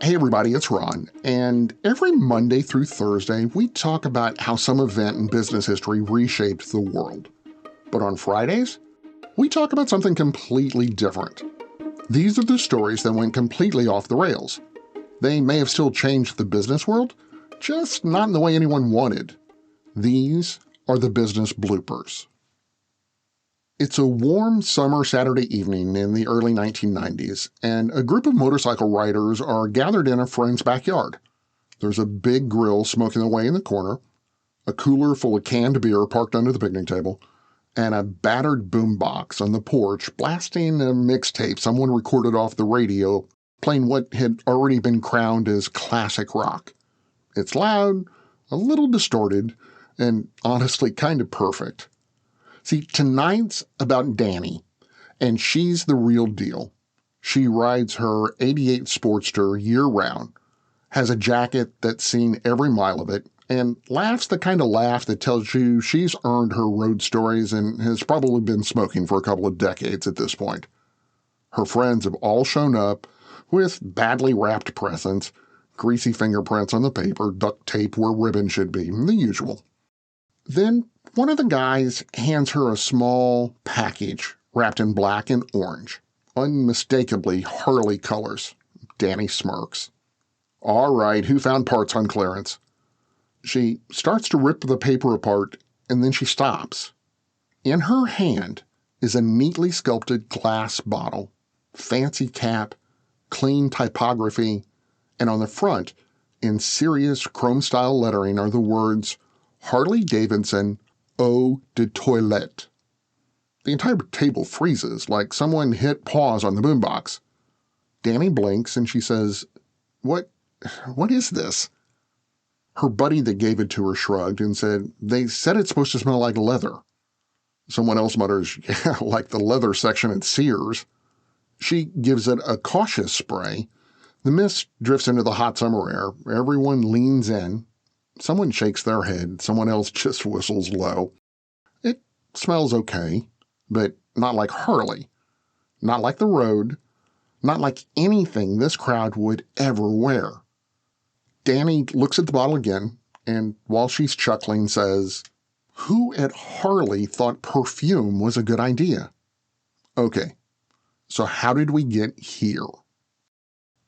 Hey everybody, it's Ron, and every Monday through Thursday we talk about how some event in business history reshaped the world. But on Fridays, we talk about something completely different. These are the stories that went completely off the rails. They may have still changed the business world, just not in the way anyone wanted. These are the business bloopers. It's a warm summer Saturday evening in the early 1990s, and a group of motorcycle riders are gathered in a friend's backyard. There's a big grill smoking away in the corner, a cooler full of canned beer parked under the picnic table, and a battered boombox on the porch blasting a mixtape someone recorded off the radio, playing what had already been crowned as classic rock. It's loud, a little distorted, and honestly kind of perfect. See, tonight's about Danny, and she's the real deal. She rides her '88 Sportster year-round, has a jacket that's seen every mile of it, and laughs the kind of laugh that tells you she's earned her road stories and has probably been smoking for a couple of decades at this point. Her friends have all shown up with badly wrapped presents, greasy fingerprints on the paper, duct tape where ribbon should be, the usual. Then one of the guys hands her a small package wrapped in black and orange, unmistakably Harley colors. Danny smirks. All right, who found parts on clearance? She starts to rip the paper apart, and then she stops. In her hand is a neatly sculpted glass bottle, fancy cap, clean typography, and on the front, in serious chrome-style lettering, are the words Harley Davidson Eau de Toilette. The entire table freezes, like someone hit pause on the boombox. Danny blinks and she says, What is this? Her buddy that gave it to her shrugged and said, They said it's supposed to smell like leather. Someone else mutters, Yeah, like the leather section at Sears. She gives it a cautious spray. The mist drifts into the hot summer air. Everyone leans in. Someone shakes their head. Someone else just whistles low. It smells okay, but not like Harley. Not like the road. Not like anything this crowd would ever wear. Danny looks at the bottle again, and while she's chuckling says, Who at Harley thought perfume was a good idea? Okay, so how did we get here?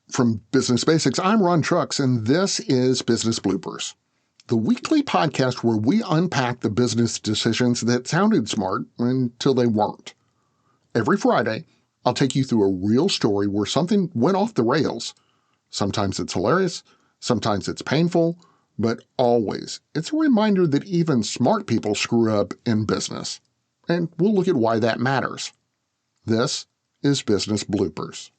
From Business Basics, I'm Ron Trucks, and this is Business Bloopers, the weekly podcast where we unpack the business decisions that sounded smart until they weren't. Every Friday, I'll take you through a real story where something went off the rails. Sometimes it's hilarious, sometimes it's painful, but always it's a reminder that even smart people screw up in business. And we'll look at why that matters. This is Business Bloopers.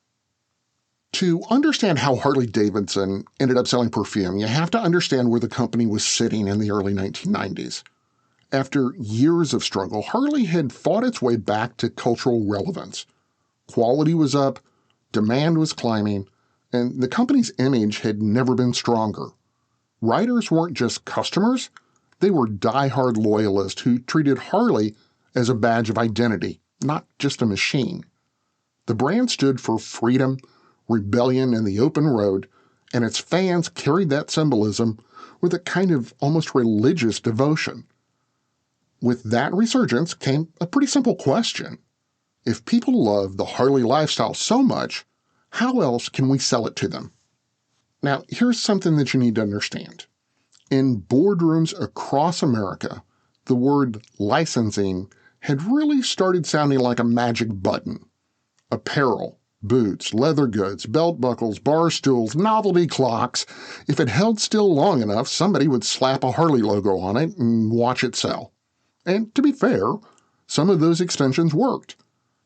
To understand how Harley-Davidson ended up selling perfume, you have to understand where the company was sitting in the early 1990s. After years of struggle, Harley had fought its way back to cultural relevance. Quality was up, demand was climbing, and the company's image had never been stronger. Riders weren't just customers, they were die-hard loyalists who treated Harley as a badge of identity, not just a machine. The brand stood for freedom, rebellion, and the open road, and its fans carried that symbolism with a kind of almost religious devotion. With that resurgence came a pretty simple question. If people love the Harley lifestyle so much, how else can we sell it to them? Now, here's something that you need to understand. In boardrooms across America, the word licensing had really started sounding like a magic button. Apparel, boots, leather goods, belt buckles, bar stools, novelty clocks. If it held still long enough, somebody would slap a Harley logo on it and watch it sell. And to be fair, some of those extensions worked.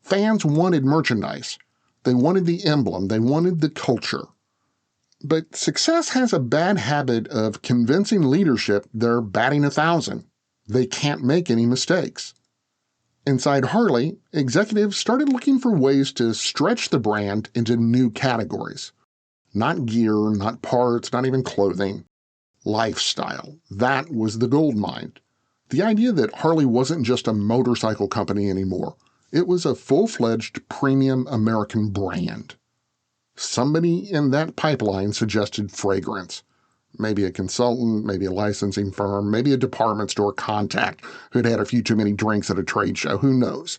Fans wanted merchandise. They wanted the emblem. They wanted the culture. But success has a bad habit of convincing leadership they're batting 1,000. They can't make any mistakes. Inside Harley, executives started looking for ways to stretch the brand into new categories. Not gear, not parts, not even clothing. Lifestyle. That was the goldmine. The idea that Harley wasn't just a motorcycle company anymore. It was a full-fledged premium American brand. Somebody in that pipeline suggested fragrance. Maybe a consultant, maybe a licensing firm, maybe a department store contact who'd had a few too many drinks at a trade show, who knows?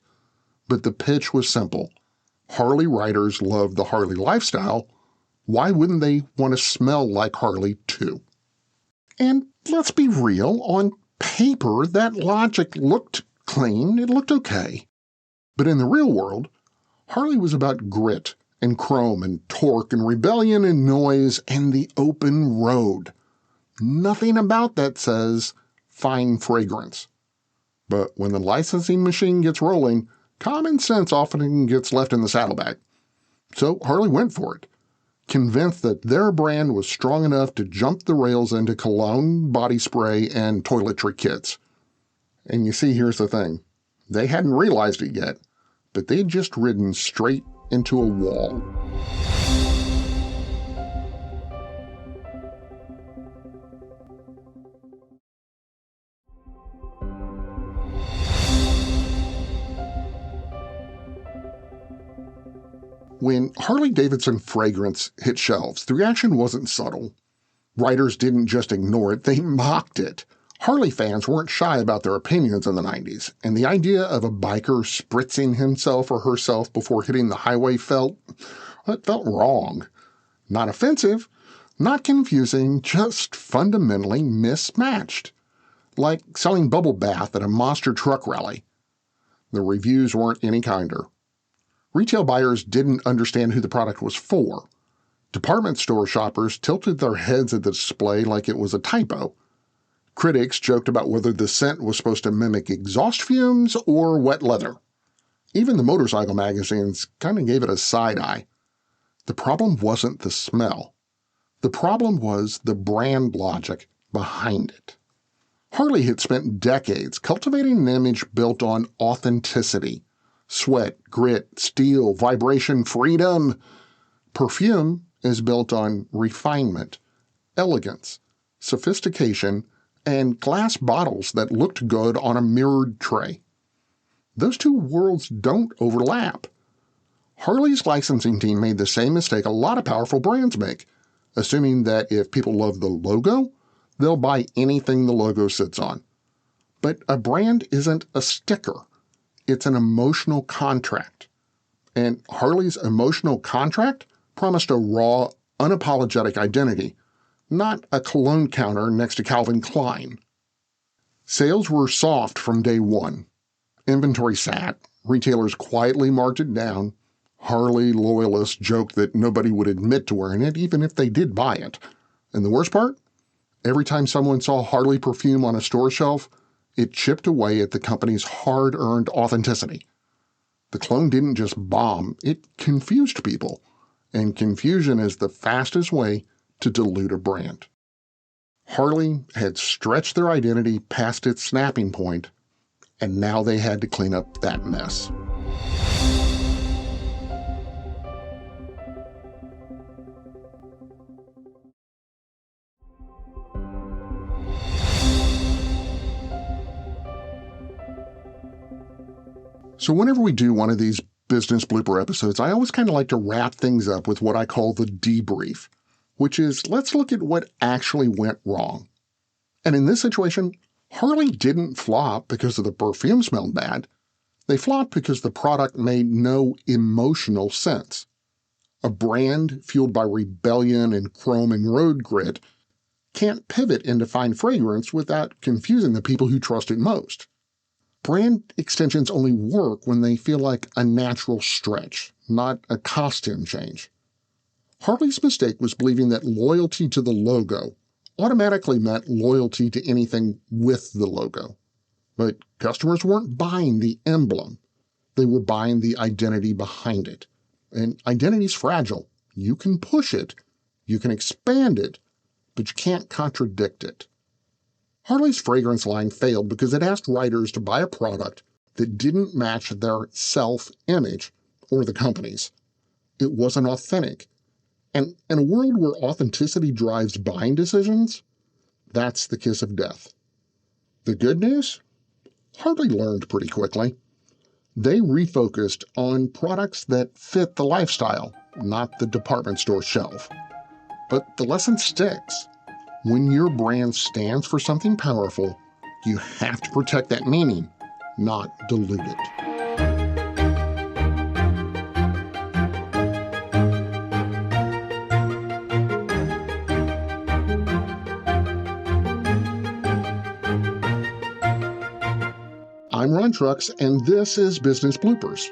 But the pitch was simple. Harley riders love the Harley lifestyle. Why wouldn't they want to smell like Harley too? And let's be real, on paper that logic looked clean, it looked okay. But in the real world, Harley was about grit and chrome and torque and rebellion and noise and the open road. Nothing about that says fine fragrance. But when the licensing machine gets rolling, common sense often gets left in the saddlebag. So Harley went for it, convinced that their brand was strong enough to jump the rails into cologne, body spray, and toiletry kits. And you see, here's the thing. They hadn't realized it yet, but they'd just ridden straight into a wall. When Harley-Davidson fragrance hit shelves, the reaction wasn't subtle. Writers didn't just ignore it, they mocked it. Harley fans weren't shy about their opinions in the 90s, and the idea of a biker spritzing himself or herself before hitting the highway felt wrong. Not offensive, not confusing, just fundamentally mismatched. Like selling bubble bath at a monster truck rally. The reviews weren't any kinder. Retail buyers didn't understand who the product was for. Department store shoppers tilted their heads at the display like it was a typo. Critics joked about whether the scent was supposed to mimic exhaust fumes or wet leather. Even the motorcycle magazines kind of gave it a side eye. The problem wasn't the smell. The problem was the brand logic behind it. Harley had spent decades cultivating an image built on authenticity. Sweat, grit, steel, vibration, freedom. Perfume is built on refinement, elegance, sophistication, and glass bottles that looked good on a mirrored tray. Those two worlds don't overlap. Harley's licensing team made the same mistake a lot of powerful brands make, assuming that if people love the logo, they'll buy anything the logo sits on. But a brand isn't a sticker. It's an emotional contract. And Harley's emotional contract promised a raw, unapologetic identity, not a cologne counter next to Calvin Klein. Sales were soft from day one. Inventory sat, retailers quietly marked it down. Harley loyalists joked that nobody would admit to wearing it even if they did buy it. And the worst part? Every time someone saw Harley perfume on a store shelf, it chipped away at the company's hard-earned authenticity. The clone didn't just bomb, it confused people. And confusion is the fastest way to dilute a brand. Harley had stretched their identity past its snapping point, and now they had to clean up that mess. So whenever we do one of these business blooper episodes, I always kind of like to wrap things up with what I call the debrief, which is let's look at what actually went wrong. And in this situation, Harley didn't flop because the perfume smelled bad. They flopped because the product made no emotional sense. A brand fueled by rebellion and chrome and road grit can't pivot into fine fragrance without confusing the people who trust it most. Brand extensions only work when they feel like a natural stretch, not a costume change. Harley's mistake was believing that loyalty to the logo automatically meant loyalty to anything with the logo. But customers weren't buying the emblem. They were buying the identity behind it. And identity's fragile. You can push it, you can expand it, but you can't contradict it. Harley's fragrance line failed because it asked writers to buy a product that didn't match their self-image or the company's. It wasn't authentic. And in a world where authenticity drives buying decisions, that's the kiss of death. The good news? Harley learned pretty quickly. They refocused on products that fit the lifestyle, not the department store shelf. But the lesson sticks. When your brand stands for something powerful, you have to protect that meaning, not dilute it. I'm Ron Trucks, and this is Business Bloopers,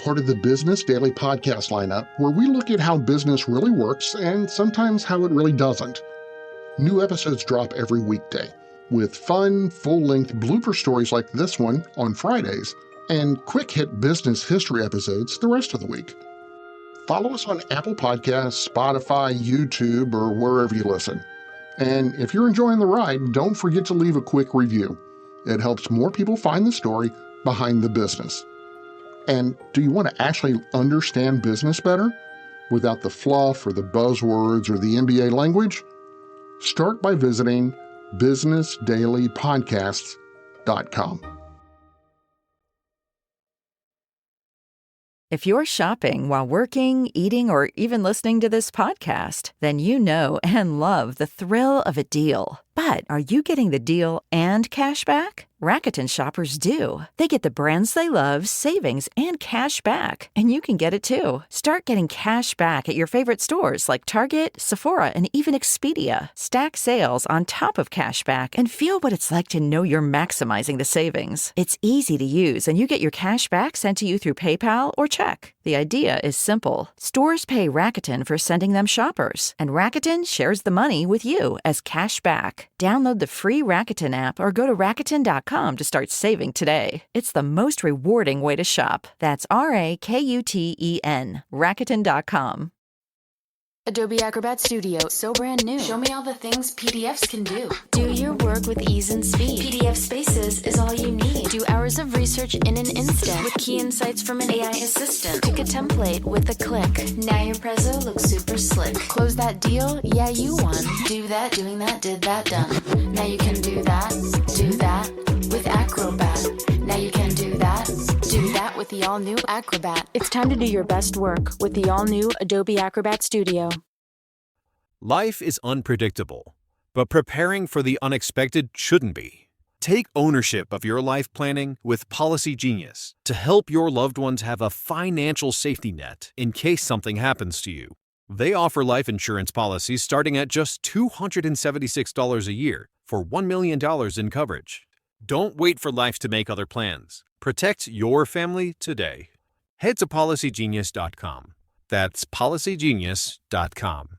part of the Business Daily podcast lineup where we look at how business really works and sometimes how it really doesn't. New episodes drop every weekday, with fun, full-length blooper stories like this one on Fridays, and quick-hit business history episodes the rest of the week. Follow us on Apple Podcasts, Spotify, YouTube, or wherever you listen. And if you're enjoying the ride, don't forget to leave a quick review. It helps more people find the story behind the business. And do you want to actually understand business better without the fluff or the buzzwords or the MBA language? Start by visiting bsnsDailyPodcasts.com. If you're shopping while working, eating, or even listening to this podcast, then you know and love the thrill of a deal. But are you getting the deal and cash back? Rakuten shoppers do. They get the brands they love, savings, and cash back. And you can get it too. Start getting cash back at your favorite stores like Target, Sephora, and even Expedia. Stack sales on top of cash back and feel what it's like to know you're maximizing the savings. It's easy to use, and you get your cash back sent to you through PayPal or check. The idea is simple. Stores pay Rakuten for sending them shoppers, and Rakuten shares the money with you as cash back. Download the free Rakuten app or go to Rakuten.com to start saving today. It's the most rewarding way to shop. That's Rakuten, Rakuten.com. Adobe Acrobat Studio, so brand new. Show me all the things PDFs can do. Do your work with ease and speed. PDF Spaces is all you need. Do hours of research in an instant with key insights from an AI assistant. Pick a template with a click. Now your prezzo looks super slick. Close that deal? Yeah, you won. Do that, doing that, did that, done. Now you can do that with Acrobat. Now you can do that with the all-new Acrobat. It's time to do your best work with the all-new Adobe Acrobat Studio. Life is unpredictable, but preparing for the unexpected shouldn't be. Take ownership of your life planning with Policy Genius to help your loved ones have a financial safety net in case something happens to you. They offer life insurance policies starting at just $276 a year for $1 million in coverage. Don't wait for life to make other plans. Protect your family today. Head to PolicyGenius.com. That's PolicyGenius.com.